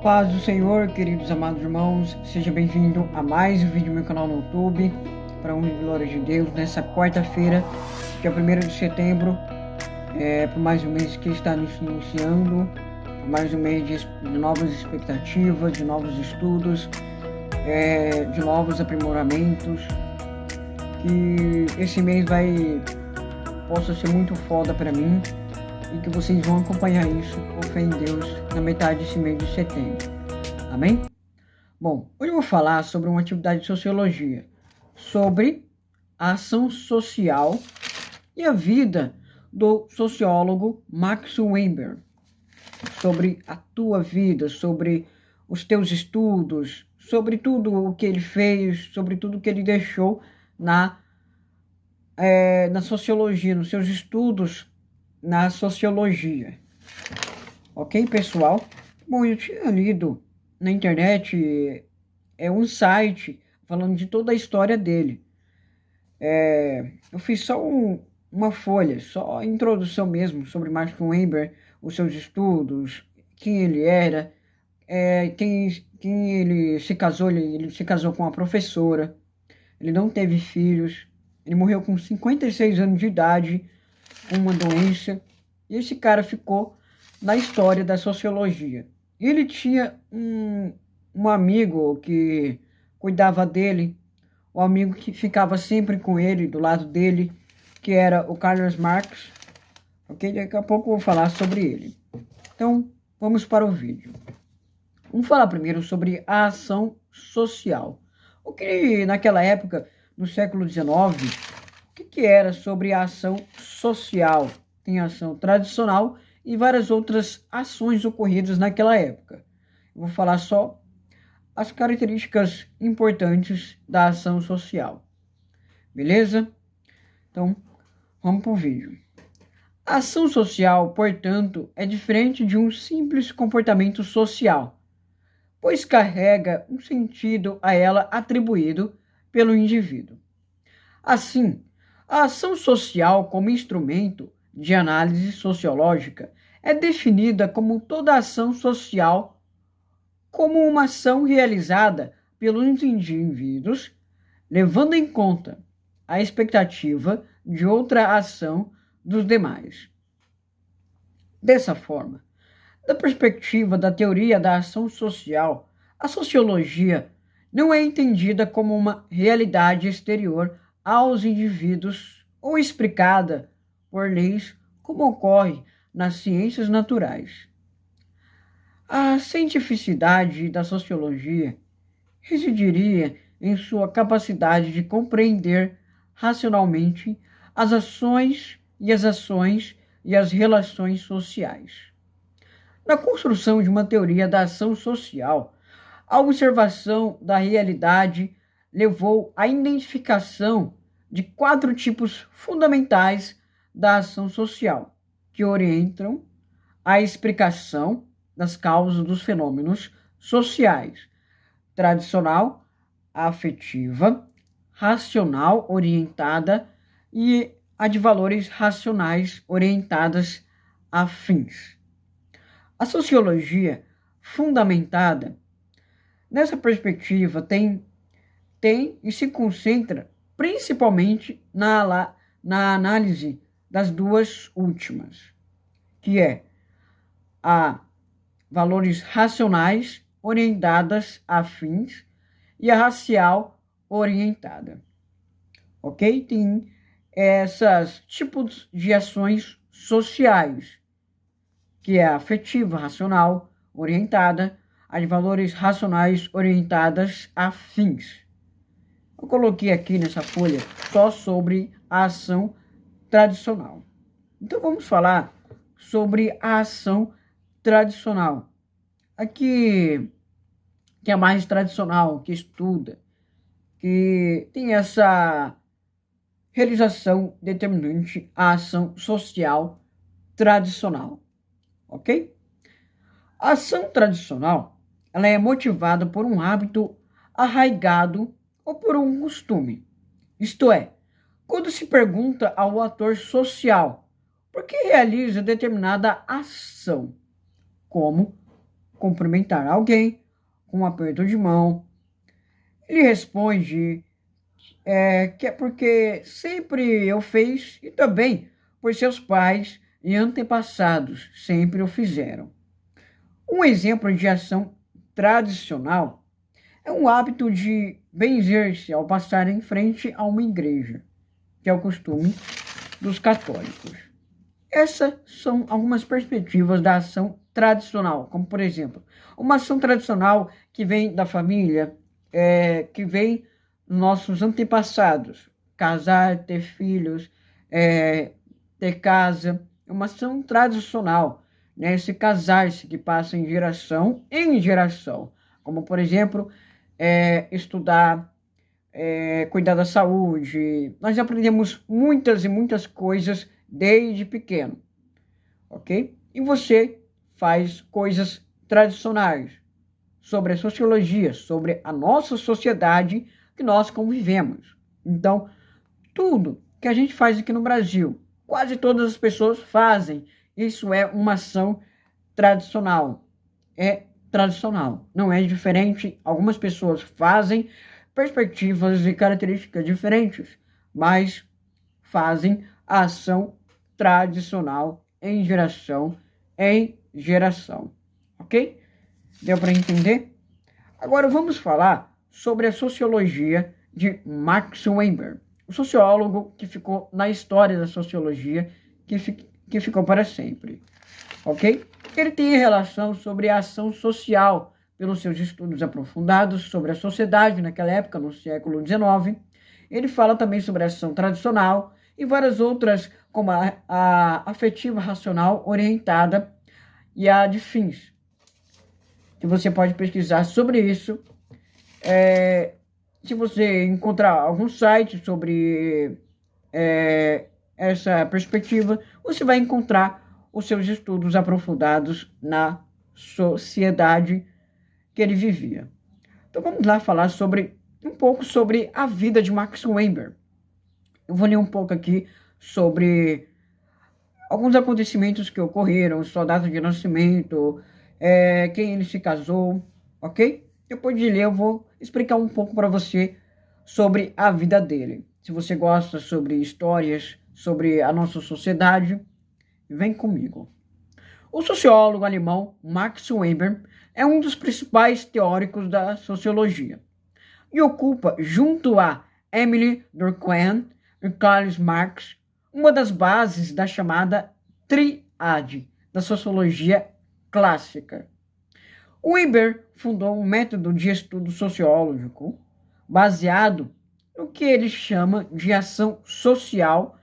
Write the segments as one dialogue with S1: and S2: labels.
S1: Paz do Senhor, queridos amados irmãos, seja bem-vindo a mais um vídeo no meu canal no YouTube, para a glória de Deus, nessa quarta-feira, dia 1º de setembro, por mais um mês que está iniciando, por mais um mês de novas expectativas, de novos estudos, de novos aprimoramentos, que esse mês possa ser muito foda para mim, e que vocês vão acompanhar isso com fé em Deus na metade desse mês de setembro. Amém? Bom, hoje eu vou falar sobre uma atividade de sociologia, sobre a ação social e a vida do sociólogo Max Weber, sobre a tua vida, sobre os teus estudos, sobre tudo o que ele fez, sobre tudo o que ele deixou na sociologia, nos seus estudos na sociologia. Ok, pessoal? Bom, eu tinha lido na internet um site falando de toda a história dele. Eu fiz só uma folha, só a introdução mesmo sobre Max Weber, os seus estudos, quem ele era, quem ele se casou. Ele se casou com uma professora, ele não teve filhos, ele morreu com 56 anos de idade, com uma doença, e esse cara ficou na história da sociologia. Ele tinha um amigo que cuidava dele, um amigo que ficava sempre com ele, do lado dele, que era o Karl Marx. Ok? Daqui a pouco eu vou falar sobre ele. Então, vamos para o vídeo. Vamos falar primeiro sobre a ação social. O que naquela época, no século XIX, o que era sobre a ação social? Tem a ação tradicional e várias outras ações ocorridas naquela época. Eu vou falar só as características importantes da ação social. Beleza? Então, vamos para o vídeo. A ação social, portanto, é diferente de um simples comportamento social, pois carrega um sentido a ela atribuído pelo indivíduo. Assim, a ação social como instrumento de análise sociológica é definida como toda ação social como uma ação realizada pelos indivíduos, levando em conta a expectativa de outra ação dos demais. Dessa forma, da perspectiva da teoria da ação social, a sociologia não é entendida como uma realidade exterior aos indivíduos ou explicada por leis como ocorre nas ciências naturais. A cientificidade da sociologia residiria em sua capacidade de compreender racionalmente as ações e as relações sociais. Na construção de uma teoria da ação social, a observação da realidade levou à identificação de 4 tipos fundamentais da ação social, que orientam a explicação das causas dos fenômenos sociais: tradicional, afetiva, racional orientada e a de valores racionais orientadas a fins. A sociologia, fundamentada nessa perspectiva, tem e se concentra principalmente na análise das duas últimas, que é a valores racionais orientadas a fins e a racial orientada. Ok? Tem esses tipos de ações sociais, que é a afetiva, racional, orientada, a de valores racionais orientadas a fins. Eu coloquei aqui nessa folha só sobre a ação tradicional. Então vamos falar sobre a ação tradicional. Aqui, que é mais tradicional, que estuda, que tem essa realização determinante, a ação social tradicional. Ok? A ação tradicional, ela é motivada por um hábito arraigado ou por um costume. Isto é, quando se pergunta ao ator social por que realiza determinada ação, como cumprimentar alguém com um aperto de mão. Ele responde que é porque sempre o fez e também pois seus pais e antepassados sempre o fizeram. Um exemplo de ação tradicional é o hábito de benzer-se ao passar em frente a uma igreja, que é o costume dos católicos. Essas são algumas perspectivas da ação tradicional, como, por exemplo, uma ação tradicional que vem da família, que vem dos nossos antepassados, casar, ter filhos, ter casa, é uma ação tradicional, né? Esse casar-se que passa em geração, como, por exemplo, estudar, cuidar da saúde. Nós aprendemos muitas e muitas coisas desde pequeno, ok? E você faz coisas tradicionais sobre a sociologia, sobre a nossa sociedade que nós convivemos. Então, tudo que a gente faz aqui no Brasil, quase todas as pessoas fazem. Isso é uma ação tradicional. É tradicional, não é diferente. Algumas pessoas fazem perspectivas e características diferentes, mas fazem a ação tradicional em geração, ok? Deu para entender? Agora vamos falar sobre a sociologia de Max Weber, o sociólogo que ficou na história da sociologia, que ficou para sempre, ok? Ele tem relação sobre a ação social pelos seus estudos aprofundados sobre a sociedade naquela época, no século XIX. Ele fala também sobre a ação tradicional e várias outras, como a afetiva racional orientada e a de fins, que você pode pesquisar sobre isso. Se você encontrar algum site sobre essa perspectiva, você vai encontrar os seus estudos aprofundados na sociedade que ele vivia. Então vamos lá falar um pouco sobre a vida de Max Weber. Eu vou ler um pouco aqui sobre alguns acontecimentos que ocorreram, sua data de nascimento, quem ele se casou, ok? Depois de ler, eu vou explicar um pouco para você sobre a vida dele. Se você gosta sobre histórias, sobre a nossa sociedade, vem comigo. O sociólogo alemão Max Weber é um dos principais teóricos da sociologia e ocupa, junto a Emile Durkheim e Karl Marx, uma das bases da chamada tríade da sociologia clássica. Weber fundou um método de estudo sociológico baseado no que ele chama de ação social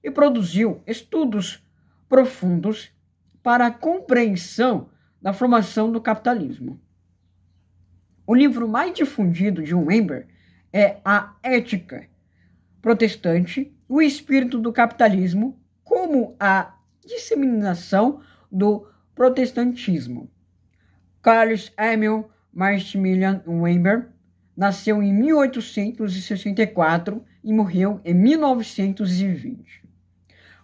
S1: e produziu estudos profundos para a compreensão da formação do capitalismo. O livro mais difundido de Weber é A Ética Protestante, o espírito do capitalismo como a disseminação do protestantismo. Carlos Emil Maximilian Weber nasceu em 1864 e morreu em 1920.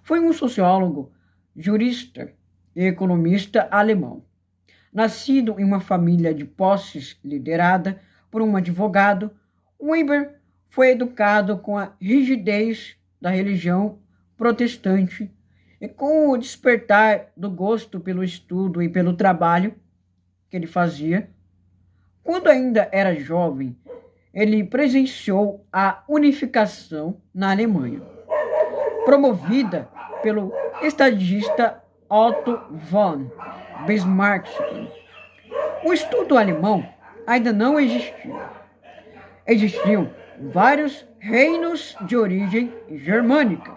S1: Foi um sociólogo, jurista e economista alemão. Nascido em uma família de posses liderada por um advogado, Weber foi educado com a rigidez da religião protestante e com o despertar do gosto pelo estudo e pelo trabalho que ele fazia. Quando ainda era jovem, ele presenciou a unificação na Alemanha, promovida pelo estadista Otto von Bismarck. O estudo alemão ainda não existia. Existiam vários reinos de origem germânica,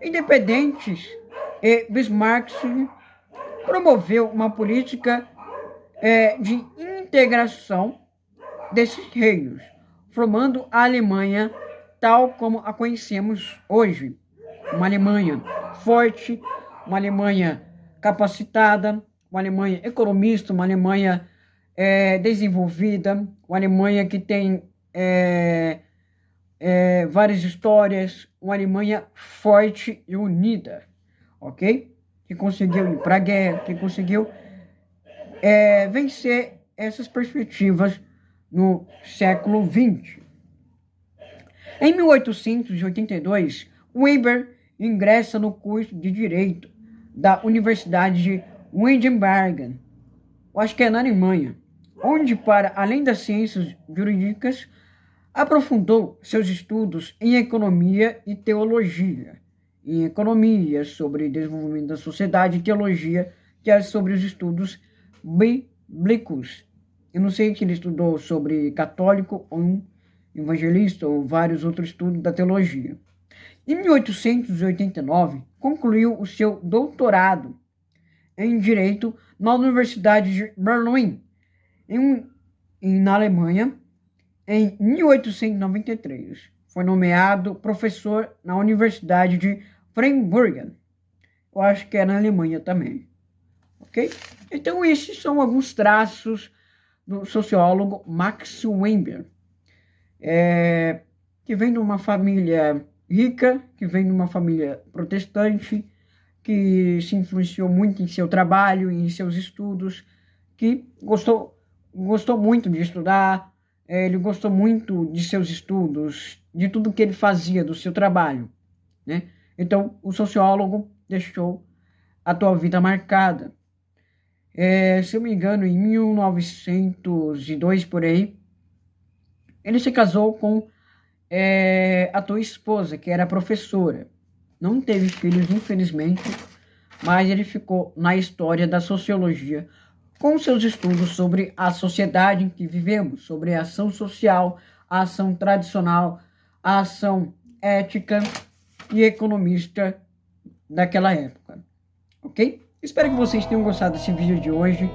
S1: independentes, e Bismarck promoveu uma política de integração desses reinos, formando a Alemanha tal como a conhecemos hoje. Uma Alemanha forte, uma Alemanha capacitada, uma Alemanha economista, uma Alemanha desenvolvida, uma Alemanha que tem várias histórias, uma Alemanha forte e unida, ok? Que conseguiu ir para a guerra, que conseguiu vencer essas perspectivas no século XX. Em 1882, Weber ingressa no curso de Direito da Universidade de Wittenberg, eu acho que é na Alemanha, onde, para além das ciências jurídicas, aprofundou seus estudos em economia e teologia. Em economia, sobre desenvolvimento da sociedade, e teologia, que é sobre os estudos bíblicos. Eu não sei se ele estudou sobre católico ou evangelista ou vários outros estudos da teologia. Em 1889, concluiu o seu doutorado em Direito na Universidade de Berlim, na Alemanha. Em 1893, foi nomeado professor na Universidade de Freiburg. Eu acho que é na Alemanha também. Ok? Então, esses são alguns traços do sociólogo Max Weber, que vem de uma família rica, que vem de uma família protestante, que se influenciou muito em seu trabalho e em seus estudos, que gostou muito de estudar, ele gostou muito de seus estudos, de tudo que ele fazia, do seu trabalho, né? Então, o sociólogo deixou a tua vida marcada. Se eu me engano, em 1902, por aí, ele se casou com a tua esposa, que era professora. Não teve filhos, infelizmente, mas ele ficou na história da sociologia com seus estudos sobre a sociedade em que vivemos, sobre a ação social, a ação tradicional, a ação ética e economista daquela época. Ok? Espero que vocês tenham gostado desse vídeo de hoje.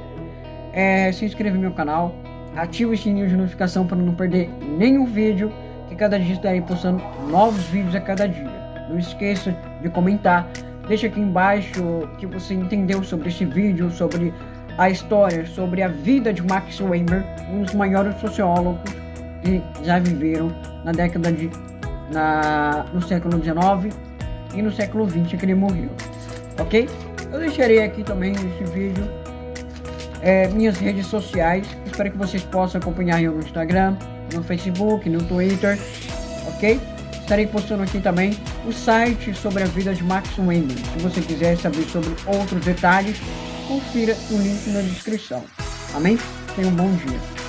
S1: Se inscreva no meu canal, ative o sininho de notificação para não perder nenhum vídeo, que cada dia estarei postando novos vídeos a cada dia. Não esqueça de comentar, deixa aqui embaixo o que você entendeu sobre esse vídeo, sobre a história, sobre a vida de Max Weber, um dos maiores sociólogos que já viveram na década no século XIX e no século XX, que ele morreu. Ok? Eu deixarei aqui também nesse vídeo minhas redes sociais. Espero que vocês possam acompanhar eu no Instagram, no Facebook, no Twitter, ok? Estarei postando aqui também o site sobre a vida de Max Weber. Se você quiser saber sobre outros detalhes, confira o link na descrição. Amém? Tenha um bom dia.